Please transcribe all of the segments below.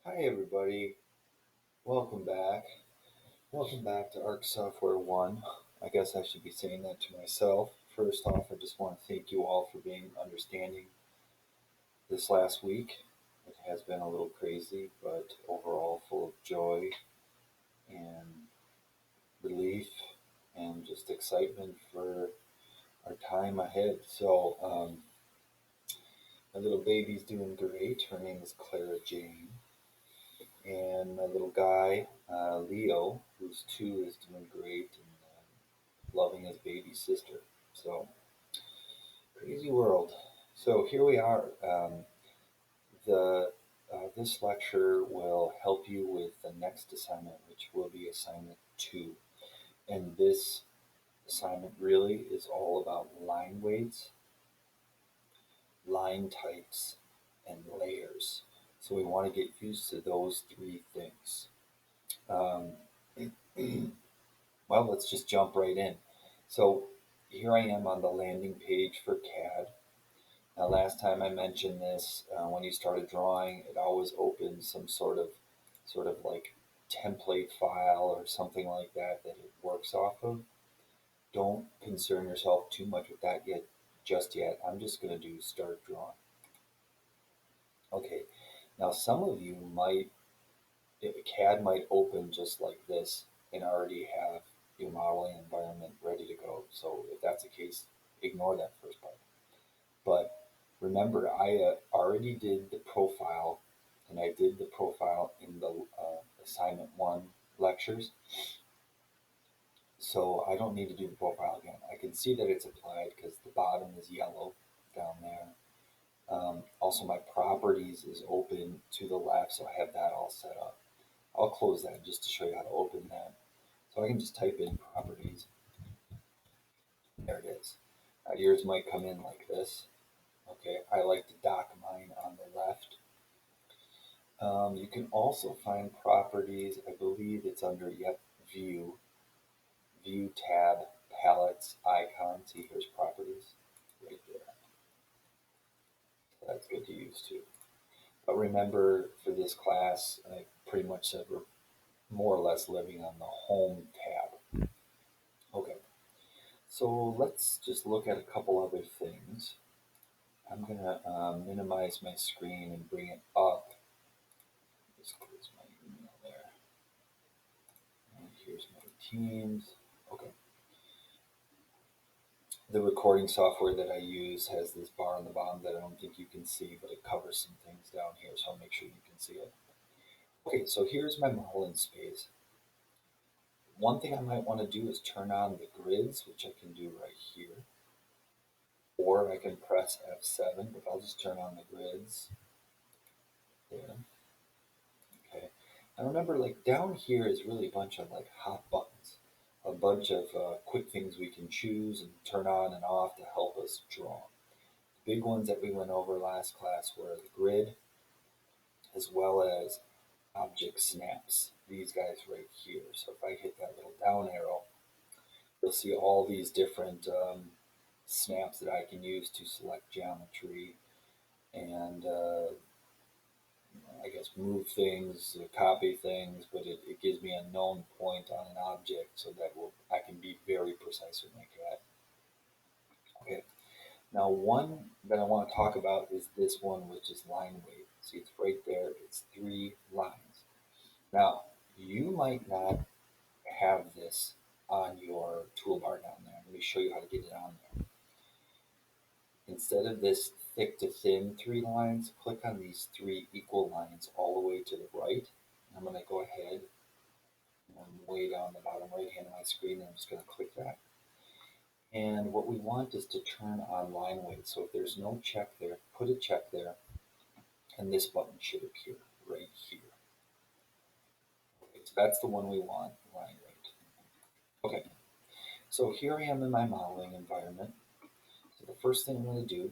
Hi everybody, welcome back. Welcome back to Arc Software 1. I guess I should be saying that to myself. First off, I just want to thank you all for being understanding this last week. It has been a little crazy, but overall full of joy and relief and just excitement for our time ahead. My little baby's doing great. Her name is Clara Jane. And my little guy, Leo, who's 2, is doing great and loving his baby sister. So, crazy world. So, here we are. This lecture will help you with the next assignment, which will be assignment 2. And this assignment really is all about line weights, line types, and layers. So, we want to get used to those three things. Um, Well, let's just jump right in. So here I am on the landing page for CAD. Now, last time I mentioned this, when you started drawing, it always opens some sort of like template file or something like that that it works off of. Don't concern yourself too much with that just yet. I'm just going to do start drawing. Okay. Now, some of you might CAD might open just like this and already have your modeling environment ready to go. So if that's the case, ignore that first part. But remember, I already did the profile, and I did the profile in the assignment 1 lectures. So I don't need to do the profile again. I can see that it's applied because the bottom is yellow down there. Also, my properties is open to the left, so I have that all set up. I'll close that just to show you how to open that. So I can just type in properties. There it is. Yours might come in like this. Okay, I like to dock mine on the left. You can also find properties. I believe it's under view, view tab, palettes, icon. See, here's properties right there. So that's good to use too. But remember, for this class, I pretty much said we're more or less living on the home tab. Okay, so let's just look at a couple other things. I'm gonna minimize my screen and bring it up. Just close my email there. And here's my Teams. Okay. The recording software that I use has this bar on the bottom that I don't think you can see, but it covers some things down here, so I'll make sure you can see it. Okay, so here's my modeling space. One thing I might want to do is turn on the grids, which I can do right here. Or I can press F7, but I'll just turn on the grids there. Okay. And remember, like down here is really a bunch of like hot buttons, a bunch of quick things we can choose and turn on and off to help us draw. The big ones that we went over last class were the grid, as well as object snaps, these guys right here. So if I hit that little down arrow, you'll see all these different snaps that I can use to select geometry and I guess move things, copy things, but it gives me a known point on an object so that I can be very precise with my CAD. Okay, now one that I want to talk about is this one, which is line weight. See, it's right there. It's 3 lines. Now, you might not have this on your toolbar down there. Let me show you how to get it on there. Instead of this thick to thin 3 lines, click on these 3 equal lines all the way to the right. I'm going to go ahead and way down the bottom right hand of my screen, and I'm just going to click that. And what we want is to turn on line weight. So if there's no check there, put a check there, and this button should appear right here. Okay, so that's the one we want, line weight. Okay, so here I am in my modeling environment. So the first thing I'm going to do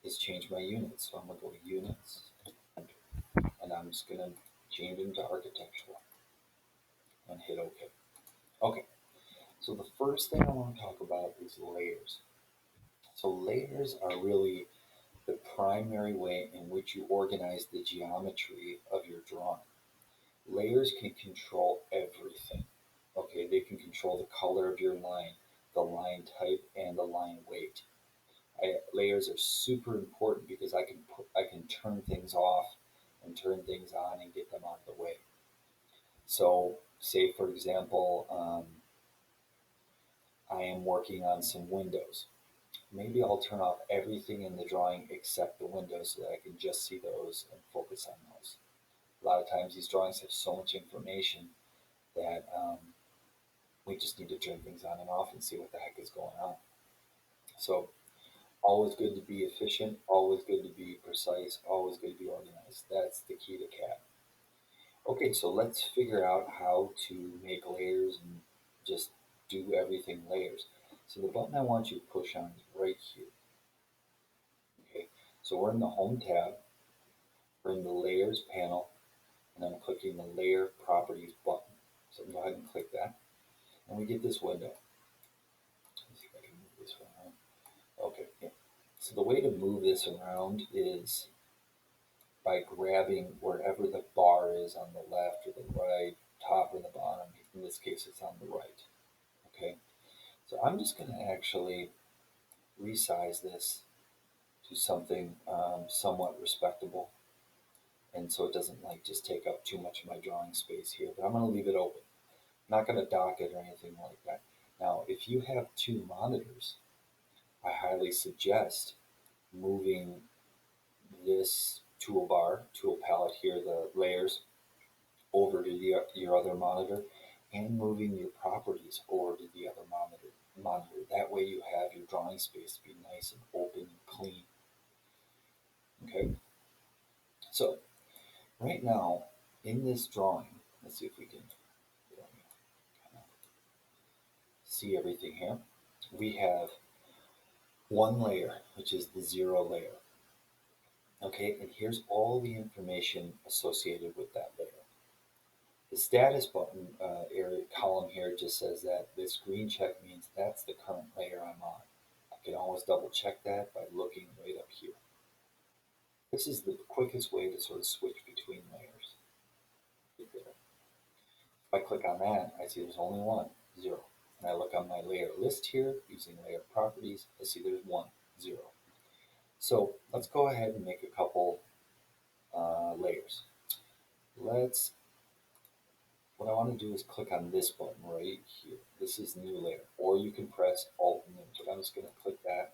is change my units. So I'm going to go to units, and I'm just going to change them to architectural and hit OK. Okay, so the first thing I want to talk about is layers. So layers are really the primary way in which you organize the geometry of your drawing. Layers can control everything. Okay, they can control the color of your line, the line type, and the line weight. Layers are super important because I can turn things off and turn things on and get them out of the way. So, say for example, I am working on some windows. Maybe I'll turn off everything in the drawing except the windows so that I can just see those and focus on those. A lot of times these drawings have so much information that we just need to turn things on and off and see what the heck is going on. So always good to be efficient, always good to be precise, always good to be organized. That's the key to CAD. Okay, so let's figure out how to make layers and just do everything layers. So the button I want you to push on is right here. Okay, so we're in the Home tab, we're in the Layers panel, and I'm clicking the Layer Properties button. So go ahead and click that, and we get this window. Let's see if I can move this around. Okay, yeah. So the way to move this around is by grabbing wherever the bar is on the left or the right, top or the bottom. In this case, it's on the right. Okay, so I'm just going to actually resize this to something somewhat respectable, and so it doesn't like just take up too much of my drawing space here. But I'm going to leave it open. I'm not going to dock it or anything like that. Now, if you have two monitors, I highly suggest moving this tool palette here, the layers, over to your other monitor, and moving your properties over to the other monitor. That way you have your drawing space to be nice and open and clean. Okay, so right now in this drawing, let's see if we can see everything here. We have one layer, which is the zero layer. Okay, and here's all the information associated with that layer. The status button area column here just says that this green check means that's the current layer I'm on. I can always double check that by looking right up here. This is the quickest way to sort of switch between layers. Right there. If I click on that, I see there's only one, 0. And I look on my layer list here using layer properties, I see there's 1, 0. So let's go ahead and make a couple layers. What I want to do is click on this button right here. This is new layer, or you can press Alt New, but I'm just going to click that.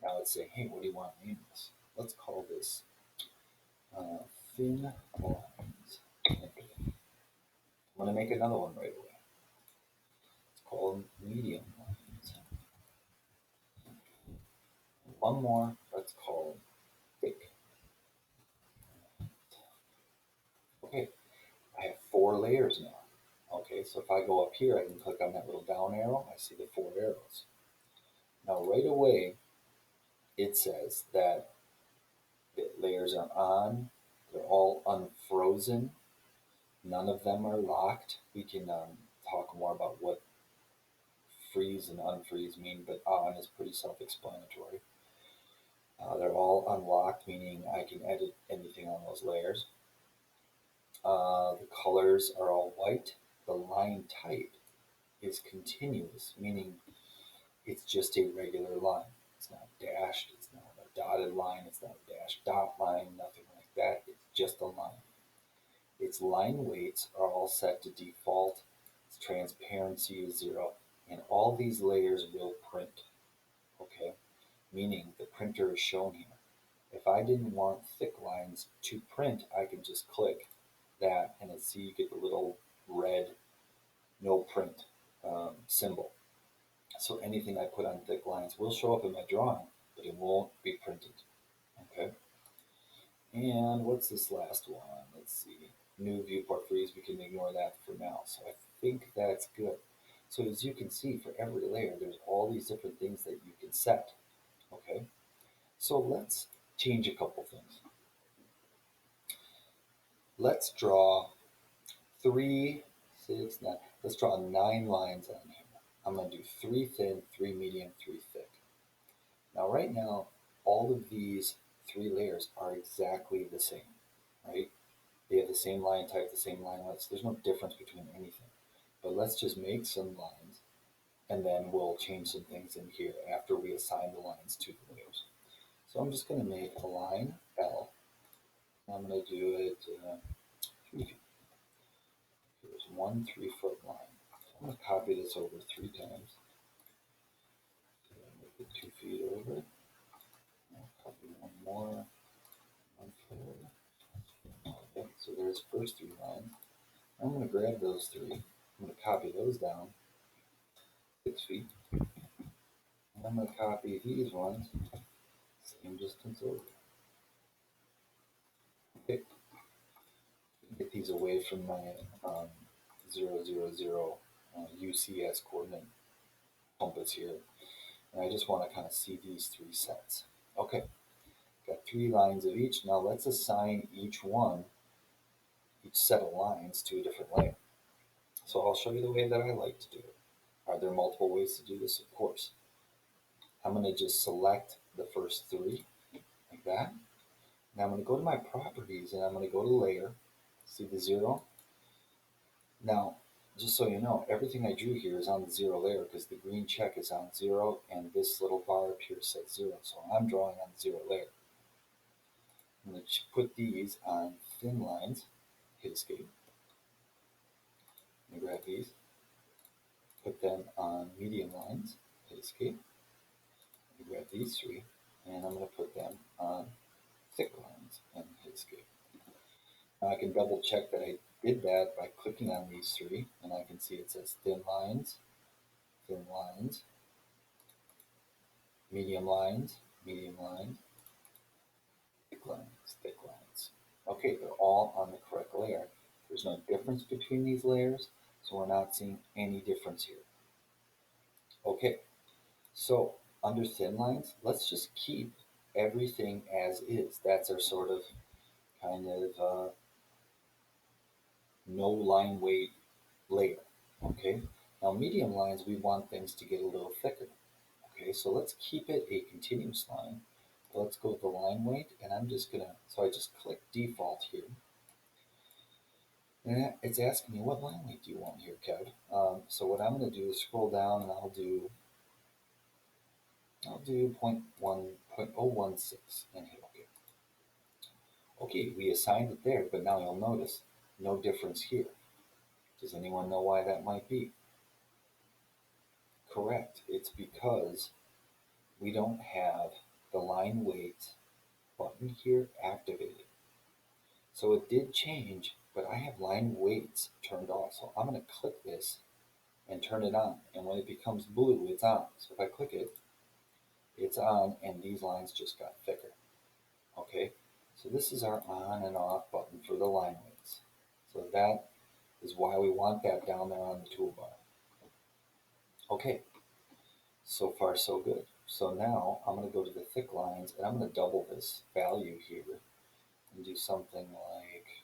Now let's say, hey, what do you want to name this? Let's call this Thin Lines. I'm going to make another one right away. It's called Medium Lines. One more, let's call Thick. Okay, I have 4 layers now. Okay, so if I go up here, I can click on that little down arrow. I see the 4 arrows. Now right away, it says that the layers are on, they're all unfrozen, none of them are locked. We can talk more about what freeze and unfreeze mean, but on is pretty self-explanatory. They're all unlocked, meaning I can edit anything on those layers. The colors are all white. The line type is continuous, meaning it's just a regular line. It's not dashed, it's not a dotted line, it's not a dashed dot line, nothing like that. It's just a line. Its line weights are all set to default. Its transparency is 0, and all these layers will print. Okay, meaning the printer is shown here. If I didn't want thick lines to print, I could just click that, and see you get the little red no print symbol. So anything I put on thick lines will show up in my drawing, but it won't be printed. Okay. And what's this last one? Let's see. New viewport freeze. We can ignore that for now. So I think that's good. So as you can see, for every layer, there's all these different things that you can set. Okay. So let's change a couple things. Let's draw 3, 6, 9. Let's draw 9 lines on here. I'm going to do 3 thin, 3 medium, 3 thick. Now, right now, all of these three layers are exactly the same, right? They have the same line type, the same line width. There's no difference between anything. But let's just make some lines, and then we'll change some things in here after we assign the lines to the layers. So I'm just going to make a line L. I'm going to do it 3 feet. Here's one 3-foot line. So I'm going to copy this over 3 times. So make it 2 feet over. I'll copy one more. 1 foot. Okay, so there's the first 3 lines. I'm going to grab those 3. I'm going to copy those down 6 feet. And I'm going to copy these ones same distance over. Okay, get these away from my 0, UCS coordinate compass here. And I just want to kind of see these 3 sets. Okay, got 3 lines of each. Now let's assign each set of lines to a different layer. So I'll show you the way that I like to do it. Are there multiple ways to do this? Of course. I'm going to just select the first 3 like that. Now I'm going to go to my properties and I'm going to go to layer. See the 0? Now, just so you know, everything I drew here is on the 0 layer because the green check is on 0 and this little bar up here says 0. So I'm drawing on the 0 layer. I'm going to put these on thin lines, hit escape. I'm going to grab these, put them on medium lines, hit escape. I'm going to grab these 3 and I'm going to put them on thick lines and hit escape. Now I can double check that I did that by clicking on these 3 and I can see it says thin lines, medium lines, thick lines. Okay, they're all on the correct layer. There's no difference between these layers, so we're not seeing any difference here. Okay, so under thin lines, let's just keep everything as is. That's our sort of kind of no line weight layer. Okay, now medium lines, we want things to get a little thicker. Okay, so let's keep it a continuous line. Let's go with the line weight, and I'm just gonna, so I just click default here. And it's asking me, what line weight do you want here, Kev? So what I'm gonna do is scroll down and I'll do 0.016 and hit OK. Okay, we assigned it there, but now you'll notice no difference here. Does anyone know why that might be? Correct, it's because we don't have the line weight button here activated. So it did change, but I have line weights turned off. So I'm going to click this and turn it on. And when it becomes blue, it's on. So if I click it, it's on and these lines just got thicker. Okay, so this is our on and off button for the line weights. So that is why we want that down there on the toolbar. Okay, so far so good. So now I'm going to go to the thick lines and I'm going to double this value here and do something like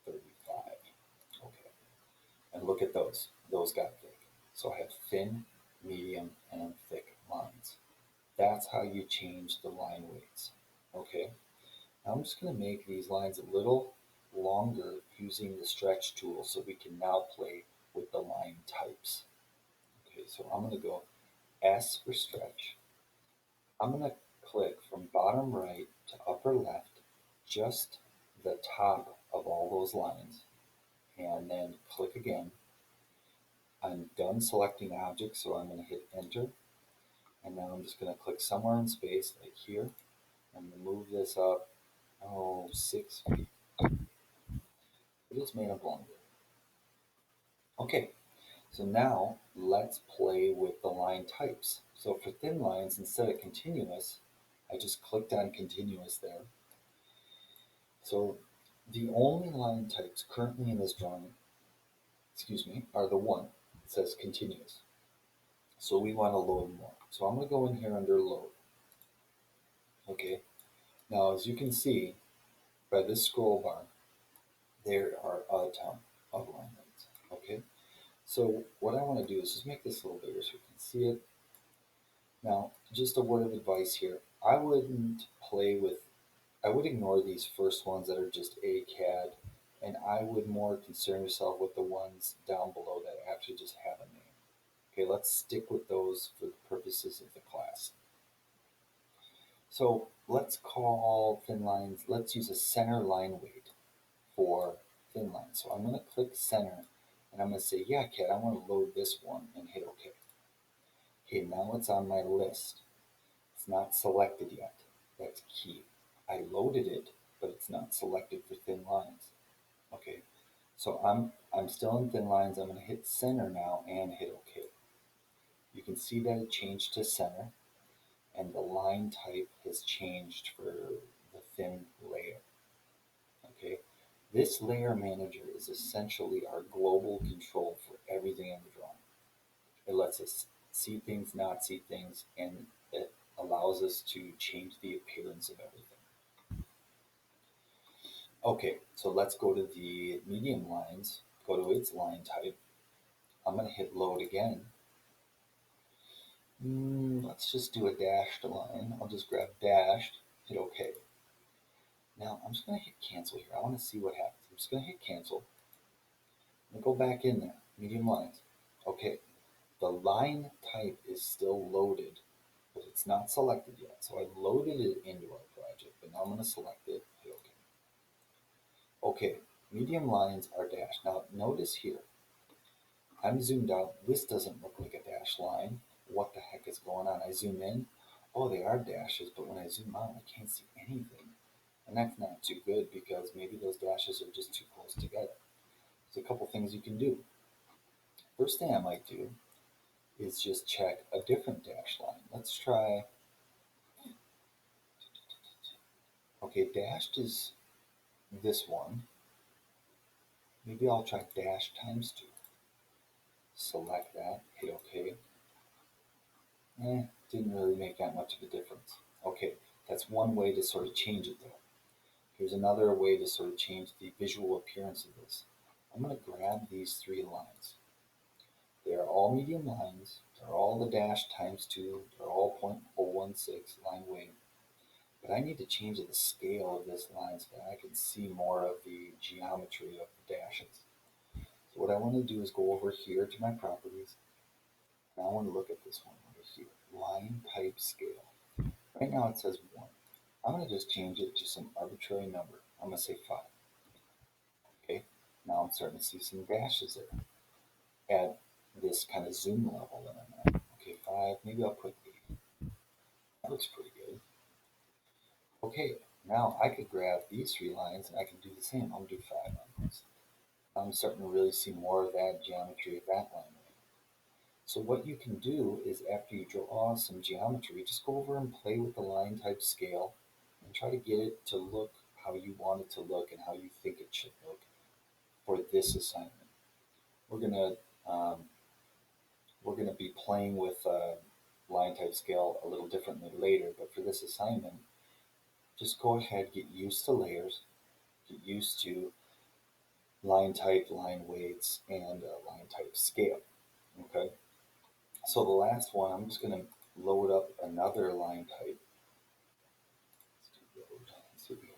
35. Okay, and look at those. Those got thick. So I have thin, medium, and thick lines. That's how you change the line weights. Okay, now I'm just going to make these lines a little longer using the stretch tool so we can now play with the line types. Okay, so I'm going to go S for stretch. I'm going to click from bottom right to upper left, just the top of all those lines, and then click again. I'm done selecting objects, so I'm going to hit enter. And now I'm just going to click somewhere in space, like here. I'm going to move this up, 6 feet. It is made up longer. Okay, so now let's play with the line types. So for thin lines, instead of continuous, I just clicked on continuous there. So the only line types currently in this drawing, are the one that says continuous. So we want to load more. So I'm going to go in here under load. Okay, now as you can see by this scroll bar, there are a ton of line weights. Okay, so what I want to do is just make this a little bigger so you can see it. Now, just a word of advice here. I wouldn't play with, I would ignore these first ones that are just ACAD, and I would more concern yourself with the ones down below that actually just have a name. Okay, let's stick with those for the purposes of the class. So let's call thin lines, let's use a center line weight for thin lines. So I'm going to click center and I'm going to say, yeah, CAD, I want to load this one and hit OK. Okay, now it's on my list. It's not selected yet. That's key. I loaded it, but it's not selected for thin lines. Okay, so I'm still in thin lines. I'm going to hit center now and hit OK. You can see that it changed to center and the line type has changed for the thin layer. Okay, this layer manager is essentially our global control for everything in the drawing. It lets us see things, not see things, and it allows us to change the appearance of everything. Okay, so let's go to the medium lines, go to its line type. I'm going to hit load again. Let's just do a dashed line. I'll just grab dashed, hit OK. Now I'm just going to hit cancel here. I want to see what happens. I'm just going to hit cancel. And go back in there, medium lines. Okay, the line type is still loaded, but it's not selected yet. So I loaded it into our project, but now I'm going to select it, hit OK. Okay, medium lines are dashed. Now notice here, I'm zoomed out. This doesn't look like a dashed line. What the heck is going on? I zoom in. Oh, they are dashes, but when I zoom out, I can't see anything. And that's not too good because maybe those dashes are just too close together. There's a couple things you can do. First thing I might do is just check a different dash line. Let's try, okay, dashed is this one. Maybe I'll try dash times 2. Select that, hit OK. Didn't really make that much of a difference. Okay, that's one way to sort of change it though. Here's another way to sort of change the visual appearance of this. I'm going to grab these 3 lines. They are all medium lines. They're all the dash times 2. They're all 0.016 line weight. But I need to change the scale of this line so that I can see more of the geometry of the dashes. So what I want to do is go over here to my properties. And I want to look at this one over here, line type scale. Right now it says 1. I'm going to just change it to some arbitrary number. I'm going to say 5. Okay, now I'm starting to see some dashes there at this kind of zoom level that I'm at. Okay, 5, maybe I'll put 8. That looks pretty good. Okay, now I could grab these 3 lines and I can do the same. I'll do 5 on this. I'm starting to really see more of that geometry of that line. So what you can do is after you draw some geometry, just go over and play with the line type scale and try to get it to look how you want it to look and how you think it should look for this assignment. We're gonna um, we're gonna be playing with line type scale a little differently later, but for this assignment, just go ahead, get used to layers, get used to line type, line weights, and line type scale. Okay. So the last one, I'm just going to load up another line type. Let's do load. Let's see what we have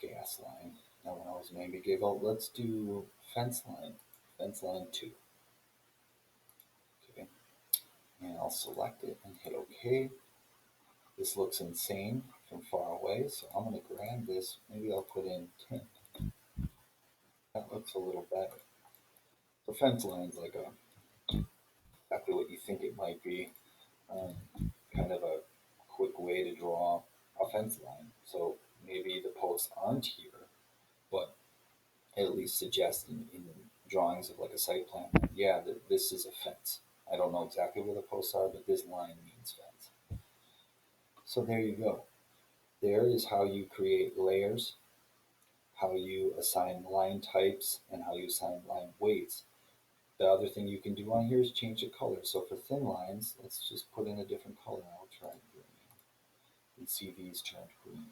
here. Gas line. That one always made me giggle. Let's do fence line. Fence line 2. Okay. And I'll select it and hit OK. This looks insane from far away, so I'm going to grab this. Maybe I'll put in 10. That looks a little better. The fence line's like exactly what you think it might be. Um, kind of a quick way to draw a fence line. So maybe the posts aren't here, but at least suggest in drawings of like a site plan, yeah, this is a fence. I don't know exactly where the posts are, but this line means fence. So there you go. There is how you create layers, how you assign line types, and how you assign line weights. The other thing you can do on here is change the color. So for thin lines, let's just put in a different color. I'll try green. You can see these turned green.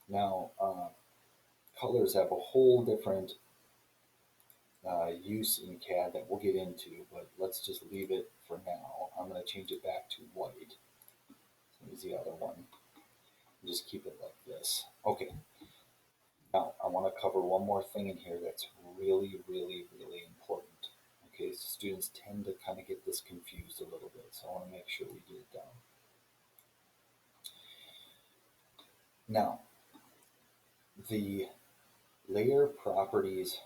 Now, colors have a whole different use in CAD that we'll get into, but let's just leave it for now. I'm going to change it back to white. Here's the other one. Just keep it like this. Okay. Now, I want to cover one more thing in here that's really, really, really important. Okay, so students tend to kind of get this confused a little bit, so I want to make sure we get it down. Now, the layer properties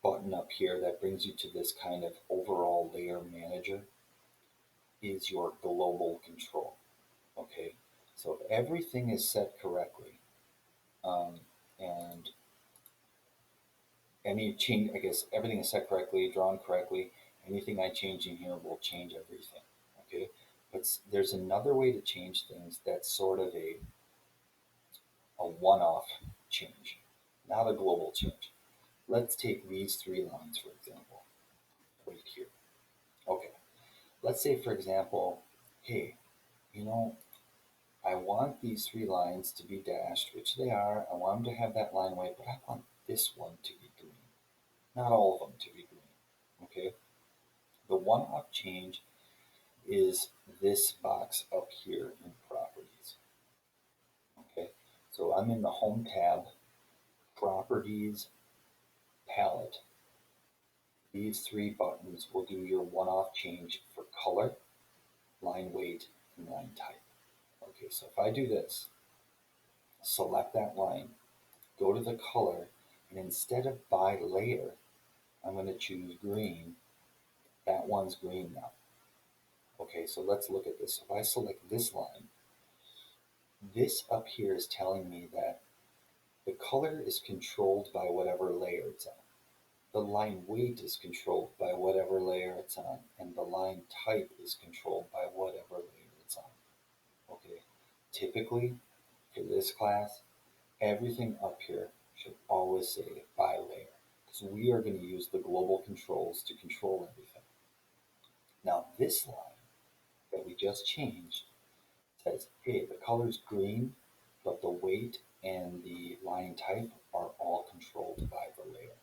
button up here that brings you to this kind of overall layer manager is your global control. Okay, so if everything is set correctly, and any change, I guess everything is set correctly, drawn correctly, anything I change in here will change everything. Okay, but there's another way to change things that's sort of a one-off change, not a global change. Let's take these three lines, for example, right here. Okay, let's say, for example, hey, you know, I want these three lines to be dashed, which they are. I want them to have that line weight, but I want this one to be green, not all of them to be green. Okay, the one-off change is this box up here in properties. Okay, so I'm in the home tab, properties, palette. These three buttons will do your one-off change for color, line weight, and line type. Okay, so if I do this, select that line, go to the color, and instead of by layer, I'm going to choose green. That one's green now. Okay, so let's look at this. If I select this line, this up here is telling me that the color is controlled by whatever layer it's on. The line weight is controlled by whatever layer it's on, and the line type is controlled by whatever layer it's on. Okay, typically for this class, everything up here should always say by layer, because we are going to use the global controls to control everything. Now this line that we just changed says, hey, the color's green, but the weight and the line type are all controlled by the layer.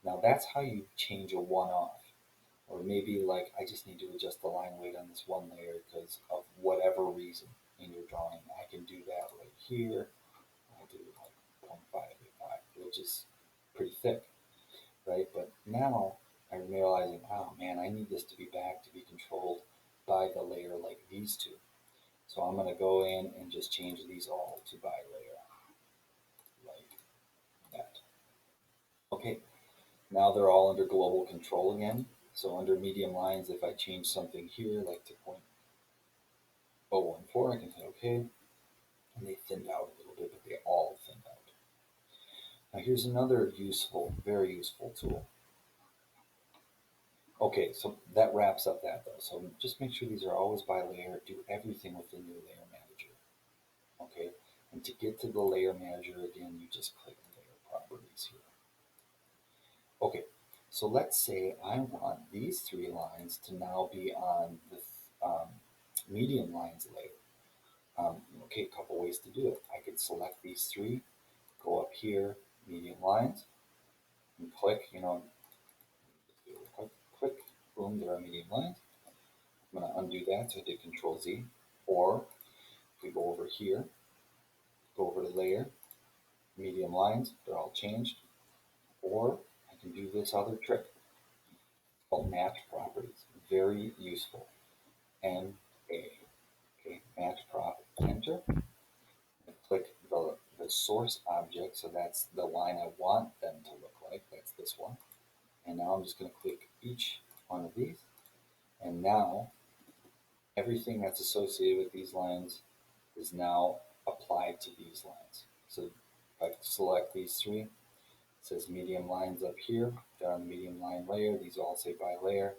Now that's how you change a one-off. Or maybe like, I just need to adjust the line weight on this one layer because of whatever reason in your drawing. I can do that right here. I'll do like 0.585, which is pretty thick, right? But now I'm realizing, oh man, I need this to be back to be controlled by the layer like these two. So I'm going to go in and just change these all to by layer, like that. Okay, now they're all under global control again. So under medium lines, if I change something here, like to 0.014, I can hit OK, and they thinned out a little bit, but they all thinned out. Now here's another useful, very useful tool. Okay, so that wraps up that though. So just make sure these are always by layer. Do everything within your layer manager. Okay, and to get to the layer manager again, you just click layer properties here. Okay, so let's say I want these three lines to now be on the medium lines layer. Okay, a couple ways to do it. I could select these three, go up here, medium lines, and click, click, boom, there are medium lines. I'm going to undo that, so I did Control Z. Or if we go over here, go over to layer, medium lines, they're all changed. Or I can do this other trick called match properties. Very useful. MA. Okay, match prop, enter. Click the source object, so that's the line I want them to look like. That's this one. And now I'm just going to click each one of these. And now everything that's associated with these lines is now applied to these lines. So if I select these three, it says medium lines up here. They're on the medium line layer. These all say by layer,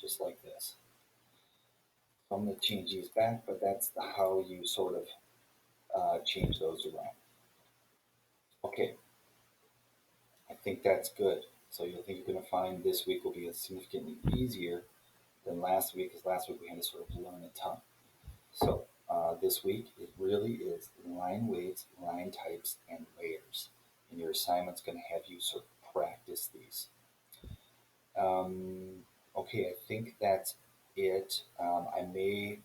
just like this. So I'm going to change these back, but that's how you sort of change those around. Okay, I think that's good. So I think you're going to find this week will be significantly easier than last week, because last week we had to sort of learn a ton. So this week it really is line weights, line types, and layers. And your assignment's going to have you sort of practice these. Okay, I think that's it. I may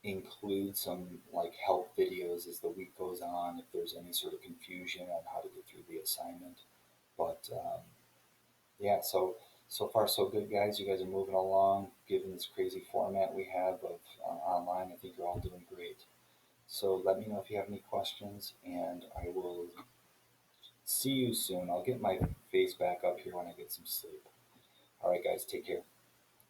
include some like help videos as the week goes on if there's any sort of confusion on how to get through the assignment. But yeah, so far so good, guys. You guys are moving along, given this crazy format we have of online. I think you're all doing great. So let me know if you have any questions, and I will see you soon. I'll get my face back up here when I get some sleep. All right, guys, take care.